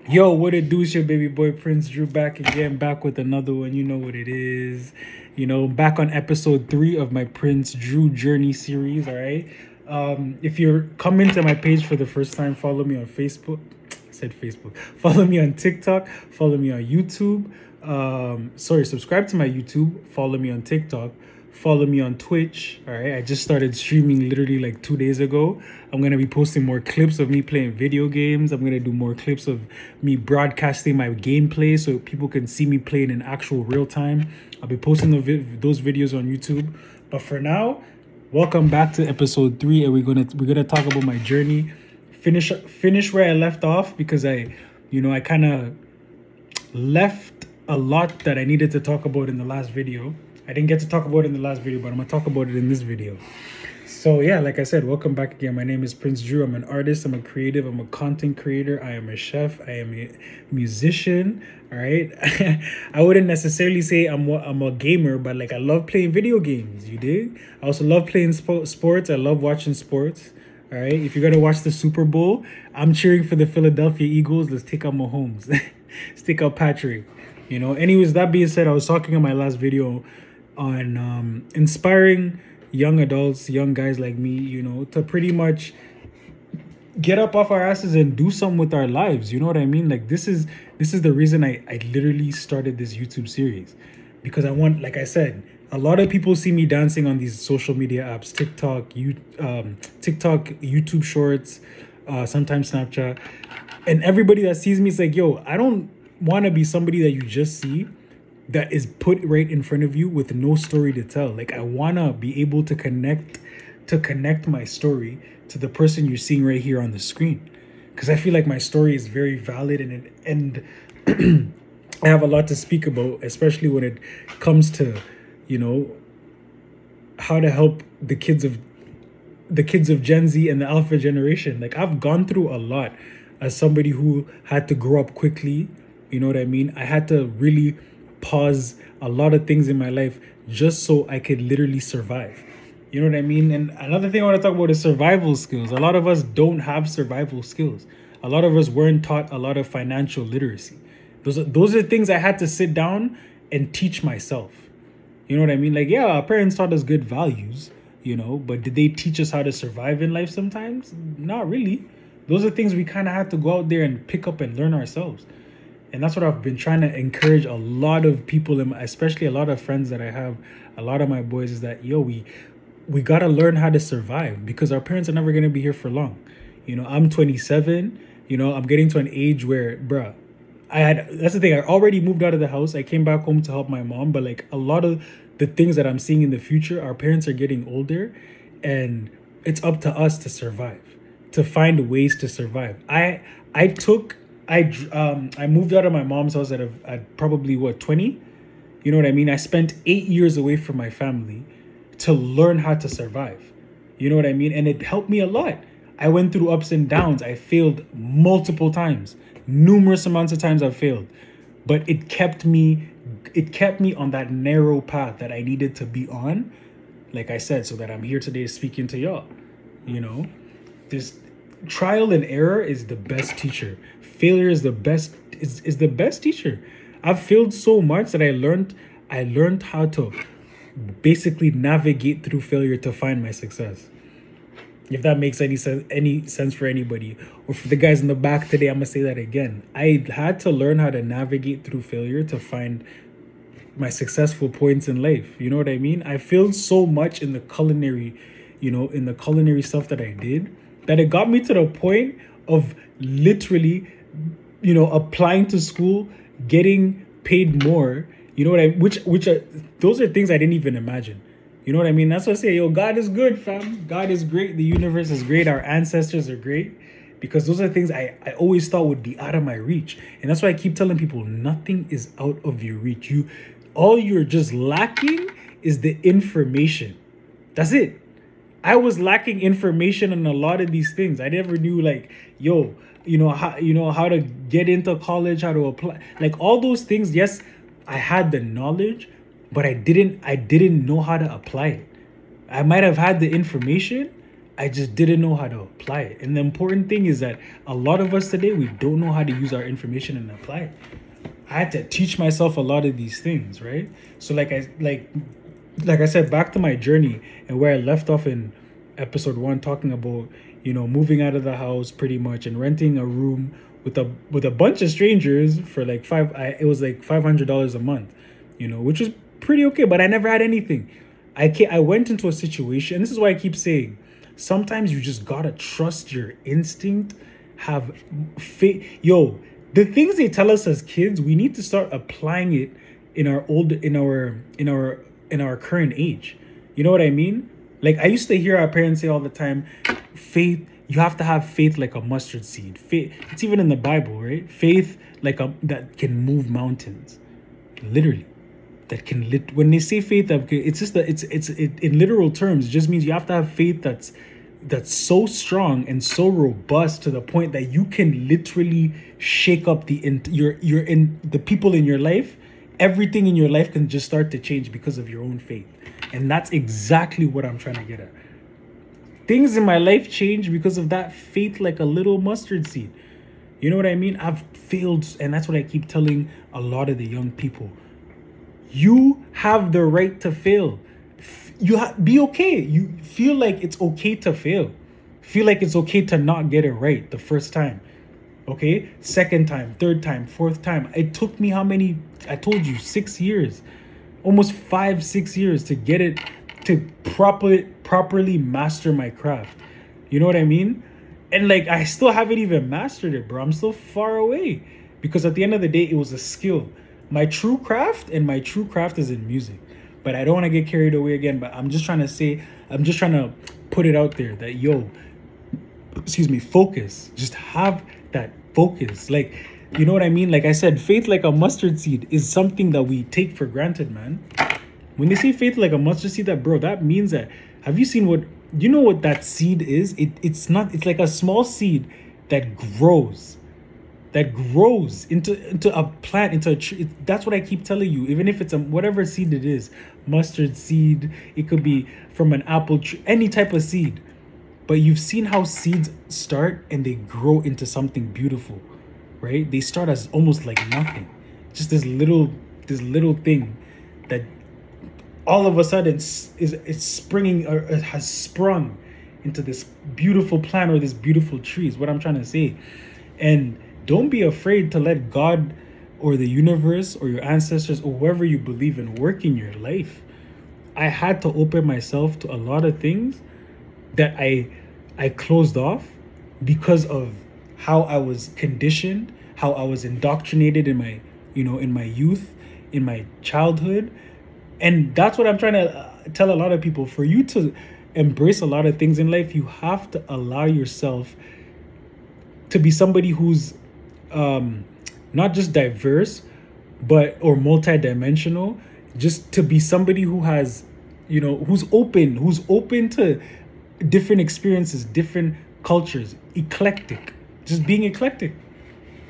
Yo, what it do? It's your baby boy Prince Drew back again, back with another one. You know what it is. Back on episode 3 of my Prince Drew Journey series. All right. If you're coming to my page for the first time, follow me on Facebook. I said Facebook. Follow me on TikTok. Follow me on YouTube. Subscribe to my YouTube. Follow me on TikTok. Follow me on Twitch. All right. I just started streaming literally like 2 days ago. I'm going to be posting more clips of me playing video games. I'm going to do more clips of me broadcasting my gameplay so people can see me playing in actual real time. I'll be posting those videos on YouTube. But for now, welcome back to episode 3, and we're gonna talk about my journey. Finish where I left off because I kind of left a lot that I needed to talk about in the last video. I didn't get to talk about it in the last video, but I'm gonna talk about it in this video. So yeah, like I said, welcome back again. My name is Prince Drew. I'm an artist. I'm a creative. I'm a content creator. I am a chef. I am a musician. All right. I wouldn't necessarily say I'm a gamer, but like I love playing video games. You dig? I also love playing sports. I love watching sports. All right. If you're gonna watch the Super Bowl, I'm cheering for the Philadelphia Eagles. Let's take out Mahomes. Let's take out Patrick. Anyways, that being said, I was talking in my last video on inspiring young adults, young guys like me, to pretty much get up off our asses and do something with our lives. You know what I mean? Like this is the reason I literally started this YouTube series. Because I want, like I said, a lot of people see me dancing on these social media apps, TikTok, YouTube Shorts, sometimes Snapchat, and everybody that sees me is like, "Yo, I don't want to be somebody that you just see, that is put right in front of you with no story to tell. Like I wanna be able to connect my story to the person you're seeing right here on the screen, because I feel like my story is very valid and I have a lot to speak about, especially when it comes to, you know, how to help the kids of Gen Z and the Alpha generation. Like I've gone through a lot as somebody who had to grow up quickly. You know what I mean? I had to really pause a lot of things in my life just so I could literally survive. You know what I mean? And another thing I want to talk about is survival skills. A lot of us don't have survival skills. A lot of us weren't taught a lot of financial literacy. Those are things I had to sit down and teach myself. You know what I mean? Like, yeah, our parents taught us good values, but did they teach us how to survive in life sometimes? Not really. Those are things we kind of have to go out there and pick up and learn ourselves. And that's what I've been trying to encourage a lot of people, especially a lot of friends that I have, a lot of my boys, is that, yo, we got to learn how to survive because our parents are never going to be here for long. I'm 27, I'm getting to an age where, bruh, that's the thing. I already moved out of the house. I came back home to help my mom, but like a lot of the things that I'm seeing in the future, our parents are getting older, and it's up to us to survive, to find ways to survive. I took I moved out of my mom's house at probably what, 20. You know what I mean? I spent 8 years away from my family to learn how to survive. You know what I mean? And it helped me a lot. I went through ups and downs. I failed multiple times. Numerous amounts of times I've failed. But it kept me on that narrow path that I needed to be on. Like I said, so that I'm here today speaking to y'all. You know, this trial and error is the best teacher. Failure is the best teacher. I've failed so much that I learned how to basically navigate through failure to find my success. If that makes any sense for anybody, or for the guys in the back today, I'm gonna say that again. I had to learn how to navigate through failure to find my successful points in life. You know what I mean? I failed so much in the culinary stuff that I did, that it got me to the point of literally, applying to school, getting paid more. You know what I which are those are things I didn't even imagine. You know what I mean? That's what I say, yo, God is good, fam. God is great. The universe is great. Our ancestors are great. Because those are things I always thought would be out of my reach. And that's why I keep telling people nothing is out of your reach. All you're just lacking is the information. That's it. I was lacking information on a lot of these things. I never knew, like, yo, how to get into college, how to apply, like all those things. Yes, I had the knowledge, but I didn't know how to apply it. I might have had the information, I just didn't know how to apply it. And the important thing is that a lot of us today, we don't know how to use our information and apply it. I had to teach myself a lot of these things, right? So like I said, back to my journey and where I left off in episode 1, talking about, moving out of the house pretty much and renting a room with a bunch of strangers for like it was like $500 a month, which was pretty okay, but I never had anything. I went into a situation. This is why I keep saying, sometimes you just gotta trust your instinct, have faith. Yo, the things they tell us as kids, we need to start applying it in our current age. You know what I mean? Like, I used to hear our parents say all the time, faith, you have to have faith like a mustard seed. Faith, it's even in the Bible, right? Faith like a that can move mountains. Literally. That can when they say faith, it's just that it in literal terms, it just means you have to have faith that's so strong and so robust to the point that you can literally shake up the people in your life. Everything in your life can just start to change because of your own faith. And that's exactly what I'm trying to get at. Things in my life change because of that faith, like a little mustard seed. You know what I mean? I've failed, and that's what I keep telling a lot of the young people. You have the right to fail. Be okay. You feel like it's okay to fail. Feel like it's okay to not get it right the first time. Okay? Second time, third time, fourth time. It took me how many? I told you, 6 years. Almost 5-6 years to get it, to properly master my craft. You know what I mean? And like, I still haven't even mastered it, bro. I'm still far away. Because at the end of the day, it was a skill. My true craft is in music. But I don't want to get carried away again. But I'm just trying to put it out there that, focus. Just have that focus. Like, you know what I mean? Like I said, faith like a mustard seed is something that we take for granted, man. When they say faith like a mustard seed, that means that, have you seen what that seed is? It's like a small seed that grows into a plant, into a tree. That's what I keep telling you. Even if it's whatever seed it is, mustard seed, it could be from an apple tree, any type of seed. But you've seen how seeds start and they grow into something beautiful, right? They start as almost like nothing, just this little thing that all of a sudden is springing, or has sprung into this beautiful plant or this beautiful tree. Is what I'm trying to say. And don't be afraid to let God or the universe or your ancestors or whoever you believe in work in your life. I had to open myself to a lot of things that I closed off because of how I was conditioned, how I was indoctrinated in my youth, in my childhood. And that's what I'm trying to tell a lot of people. For you to embrace a lot of things in life, you have to allow yourself to be somebody who's not just diverse, or multidimensional, just to be somebody who has, who's open to different experiences, different cultures, eclectic, just being eclectic.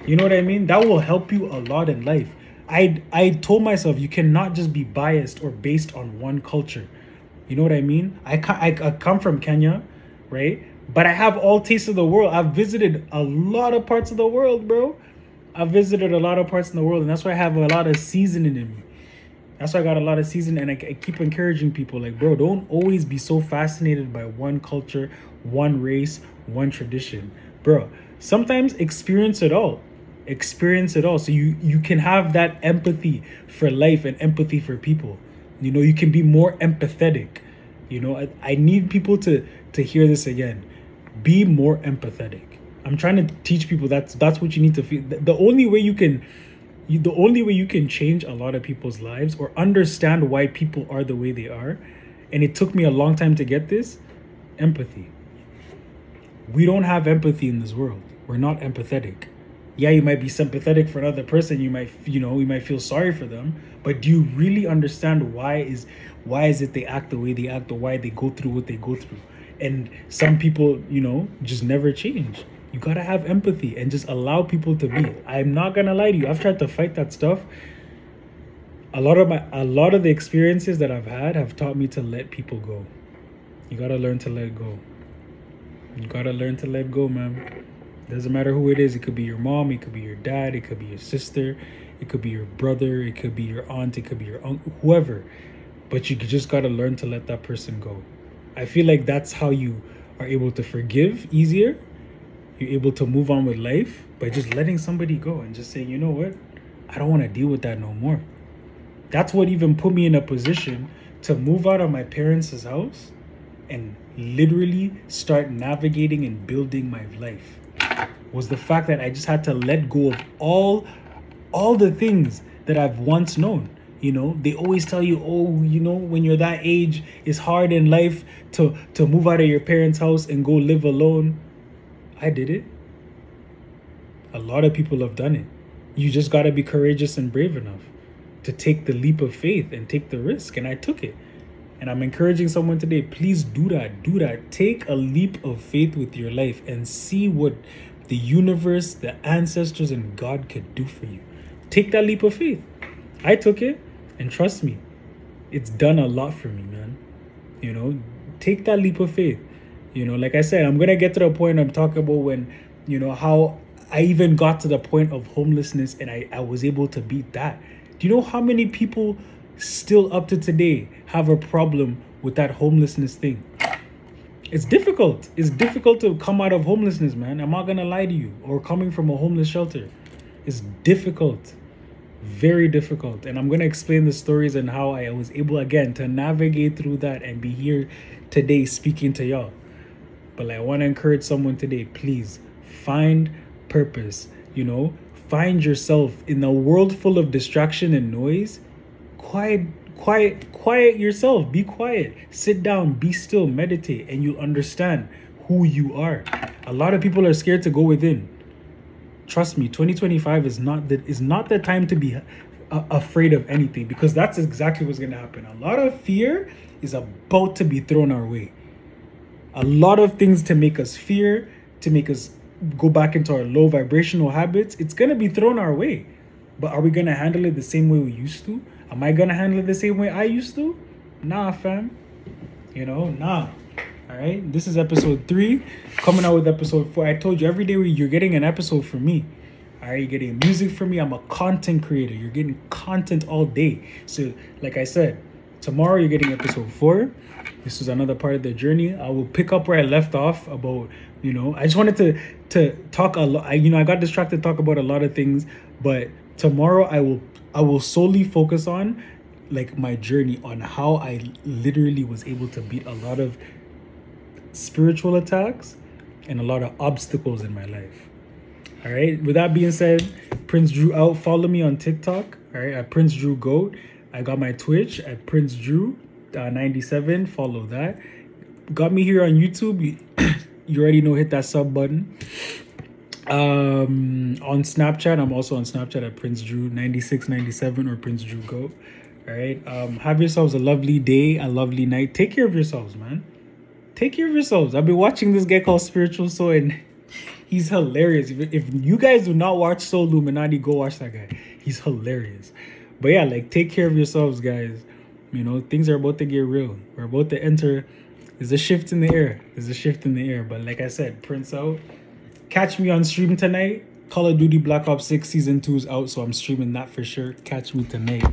You know what I mean? That will help you a lot in life. I told myself, you cannot just be biased or based on one culture. You know what I mean? I come from Kenya, right? But I have all tastes of the world. I've visited a lot of parts of the world, bro. I've visited a lot of parts in the world, and that's why I have a lot of seasoning in me. That's why I got a lot of seasoning, and I keep encouraging people, like, bro, don't always be so fascinated by one culture, one race, one tradition. Bro, sometimes experience it all. Experience it all. So you can have that empathy for life and empathy for people. You can be more empathetic. I need people to hear this again. Be more empathetic. I'm trying to teach people that's what you need to feel. The only way you can change a lot of people's lives or understand why people are the way they are, and it took me a long time to get this, empathy. We don't have empathy in this world. We're not empathetic. Yeah, you might be sympathetic for another person. You might feel sorry for them, but do you really understand why is it they act the way they act, or why they go through what they go through? And some people, just never change. You gotta have empathy and just allow people to be. I'm not gonna lie to you. I've tried to fight that stuff. A lot of the experiences that I've had have taught me to let people go. You gotta learn to let go. You gotta learn to let go, man. Doesn't matter who it is. It could be your mom, it could be your dad, it could be your sister, it could be your brother, it could be your aunt, it could be your uncle, whoever. But you just gotta learn to let that person go. I feel like that's how you are able to forgive easier. You're able to move on with life by just letting somebody go and just saying, you know what? I don't want to deal with that no more. That's what even put me in a position to move out of my parents' house and literally start navigating and building my life. Was the fact that I just had to let go of all the things that I've once known. They always tell you, oh, when you're that age, it's hard in life to move out of your parents' house and go live alone. I did it. A lot of people have done it. You just got to be courageous and brave enough to take the leap of faith and take the risk. And I took it. And I'm encouraging someone today, please do that. Do that. Take a leap of faith with your life and see what the universe, the ancestors, and God could do for you. Take that leap of faith. I took it, and trust me, it's done a lot for me, man. Take that leap of faith. Like I said, I'm going to get to the point I'm talking about when, how I even got to the point of homelessness and I was able to beat that. Do you know how many people still up to today have a problem with that homelessness thing? It's difficult. It's difficult to come out of homelessness, man. I'm not going to lie to you. Or coming from a homeless shelter. It's difficult. Very difficult. And I'm going to explain the stories and how I was able, again, to navigate through that and be here today speaking to y'all. But I want to encourage someone today, please find purpose. Find yourself in a world full of distraction and noise. Quiet yourself. Be quiet. Sit down, be still, meditate, and you'll understand who you are. A lot of people are scared to go within. Trust me, 2025 is not the time to be afraid of anything, because that's exactly what's going to happen. A lot of fear is about to be thrown our way. A lot of things to make us fear, to make us go back into our low vibrational habits, it's going to be thrown our way. But are we going to handle it the same way we used to? Am I going to handle it the same way I used to? Nah, fam. Nah. All right. This is episode 3. Coming out with episode 4. I told you every day you're getting an episode from me. All right. You're getting music from me. I'm a content creator. You're getting content all day. So, like I said, tomorrow you're getting episode 4. This is another part of the journey. I will pick up where I left off about, I just wanted to talk a lot. I got distracted, talk about a lot of things, but tomorrow I will solely focus on like my journey on how I literally was able to beat a lot of spiritual attacks and a lot of obstacles in my life. All right. With that being said, Prince Drew out. Follow me on TikTok. All right. At Prince Drew Goat. I got my Twitch at Prince Drew 97. Follow that. Got me here on YouTube. You already know, hit that sub button. On Snapchat, I'm also on Snapchat at Prince Drew 9697 or Prince Drew Goat. All right. Have yourselves a lovely day, a lovely night. Take care of yourselves, man. Take care of yourselves. I've been watching this guy called Spiritual Soul, and he's hilarious. If you guys do not watch Soul Illuminati, go watch that guy. He's hilarious. But yeah, take care of yourselves, guys. Things are about to get real. We're about to enter. There's a shift in the air. But like I said, Prince out. Catch me on stream tonight. Call of Duty Black Ops 6 Season 2 is out, so I'm streaming that for sure. Catch me tonight.